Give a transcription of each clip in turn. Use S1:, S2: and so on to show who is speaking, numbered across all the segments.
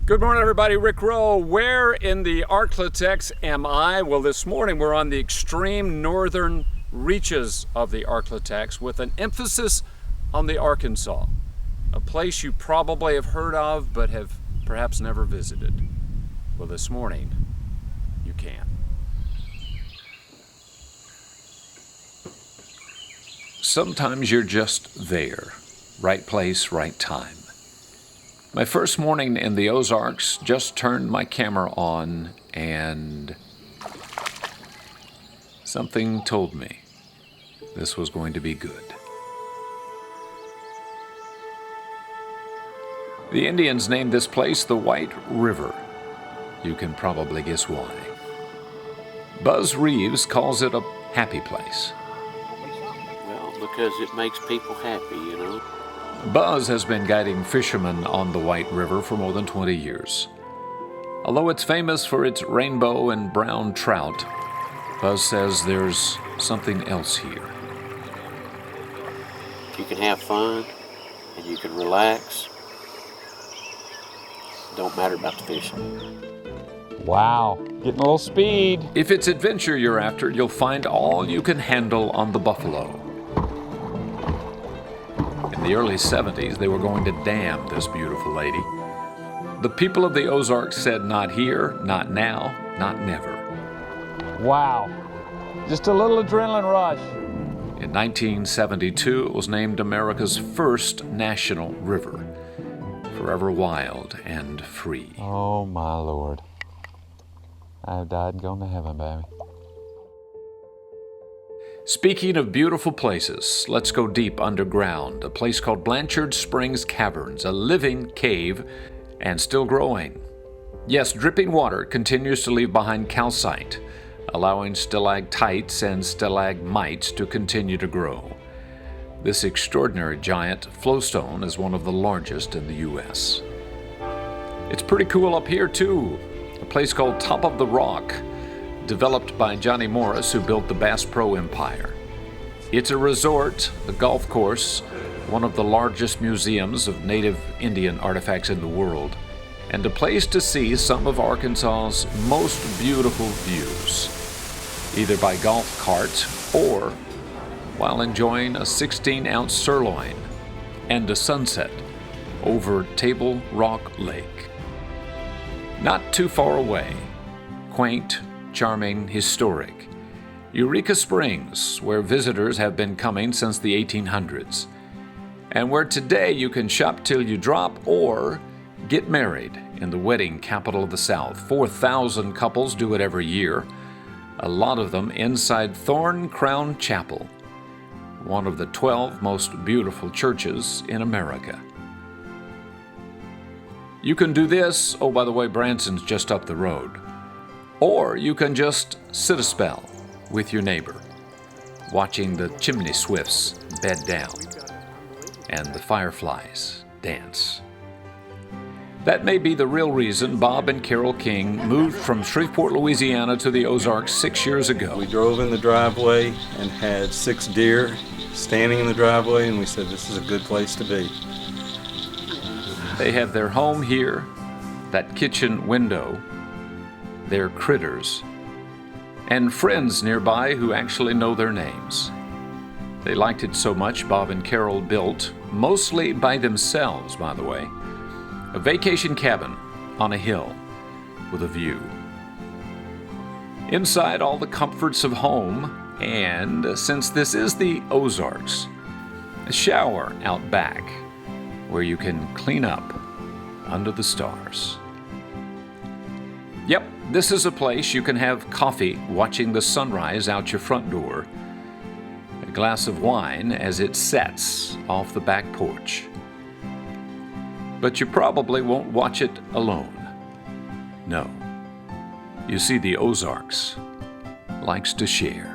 S1: Good morning, everybody. Rick Rowe. Where in the Arklatex am I? Well, this morning we're on the extreme northern reaches of the Arklatex with an emphasis on the Arkansas, a place you probably have heard of but have perhaps never visited. Well, this morning you can. Sometimes you're just there, right place, right time. My first morning in the Ozarks, just turned my camera on and something told me this was going to be good. The Indians named this place the White River. You can probably guess why. Buzz Reeves calls it a happy place.
S2: Well, because it makes people happy, you know.
S1: Buzz has been guiding fishermen on the White River for more than 20 years. Although it's famous for its rainbow and brown trout, Buzz says there's something else here.
S2: You can have fun and you can relax. Don't matter about the fishing.
S3: Wow, getting a little speed.
S1: If it's adventure you're after, you'll find all you can handle on the Buffalo. In the early 70s, they were going to dam this beautiful lady. The people of the Ozarks said not here, not now, not never.
S3: Wow, just a little adrenaline rush.
S1: In 1972, it was named America's first national river, forever wild and free.
S3: Oh my Lord. I've died and gone to heaven, baby.
S1: Speaking of beautiful places, let's go deep underground, a place called Blanchard Springs Caverns, a living cave and still growing. Yes, dripping water continues to leave behind calcite, allowing stalactites and stalagmites to continue to grow. This extraordinary giant flowstone is one of the largest in the U.S. It's pretty cool up here, too. A place called Top of the Rock, developed by Johnny Morris, who built the Bass Pro Empire. It's a resort, a golf course, one of the largest museums of native Indian artifacts in the world, and a place to see some of Arkansas's most beautiful views, either by golf cart or while enjoying a 16-ounce sirloin and a sunset over Table Rock Lake. Not too far away, quaint, charming, historic, Eureka Springs, where visitors have been coming since the 1800s, and where today you can shop till you drop or get married in the wedding capital of the South. 4,000 couples do it every year, a lot of them inside Thorn Crown Chapel, one of the 12 most beautiful churches in America. You can do this, oh, by the way, Branson's just up the road. Or you can just sit a spell with your neighbor, watching the chimney swifts bed down and the fireflies dance. That may be the real reason Bob and Carol King moved from Shreveport, Louisiana to the Ozarks 6 years ago.
S4: We drove in the driveway and had 6 deer standing in the driveway, and we said this is a good place to be.
S1: They have their home here, that kitchen window, their critters, and friends nearby who actually know their names. They liked it so much, Bob and Carol built, mostly by themselves, by the way, a vacation cabin on a hill with a view. Inside, all the comforts of home, and since this is the Ozarks, a shower out back where you can clean up under the stars. Yep, this is a place you can have coffee watching the sunrise out your front door, a glass of wine as it sets off the back porch. But you probably won't watch it alone. No. You see, the Ozarks likes to share.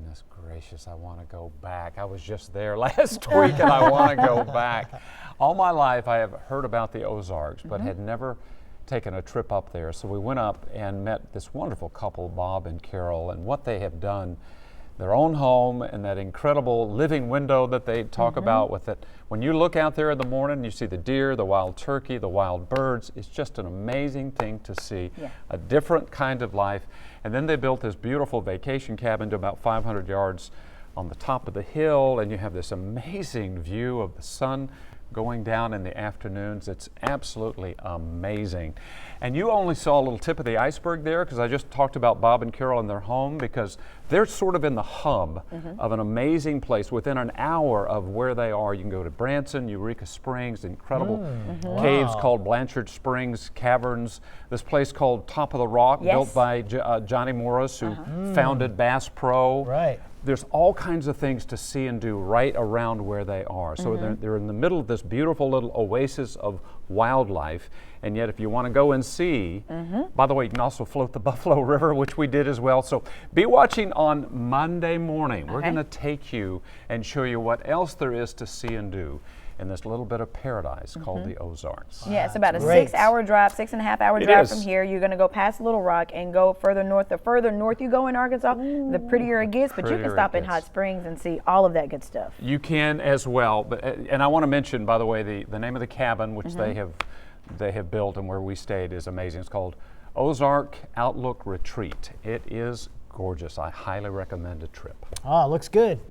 S3: Goodness gracious, I want to go back. I was just there last week and I want to go back. All my life I have heard about the Ozarks, but had never taken a trip up there. So we went up and met this wonderful couple, Bob and Carol, and what they have done, their own home and that incredible living window that they talk about with it. When you look out there in the morning, you see the deer, the wild turkey, the wild birds. It's just an amazing thing to see, a different kind of life. And then they built this beautiful vacation cabin to about 500 yards on the top of the hill, and you have this amazing view of the sun going down in the afternoons. It's absolutely amazing. And you only saw a little tip of the iceberg there, because I just talked about Bob and Carol and their home, because they're sort of in the hub of an amazing place. Within an hour of where they are, you can go to Branson, Eureka Springs, incredible caves called Blanchard Springs Caverns, this place called Top of the Rock, built by Johnny Morris, who founded Bass Pro.
S5: Right.
S3: There's all kinds of things to see and do right around where they are. So they're in the middle of this beautiful little oasis of wildlife, and yet if you want to go and see, by the way, you can also float the Buffalo River, which we did as well. So be watching on Monday morning. We're going to take you and show you what else there is to see and do in this little bit of paradise called the Ozarks.
S6: Yeah, it's about a
S5: Great.
S6: 6-hour drive, 6.5-hour
S3: It
S6: drive
S3: is.
S6: from here. You're going to go past Little Rock and go further north. The further north you go in Arkansas, the prettier it gets, but you
S3: Prettier
S6: can
S3: it
S6: stop in
S3: gets.
S6: Hot Springs and see all of that good stuff.
S3: You can as well, but and I want to mention, by the way, the name of the cabin which they have built and where we stayed is amazing. It's called Ozark Outlook Retreat. It is gorgeous. I highly recommend a trip.
S5: Oh, looks good.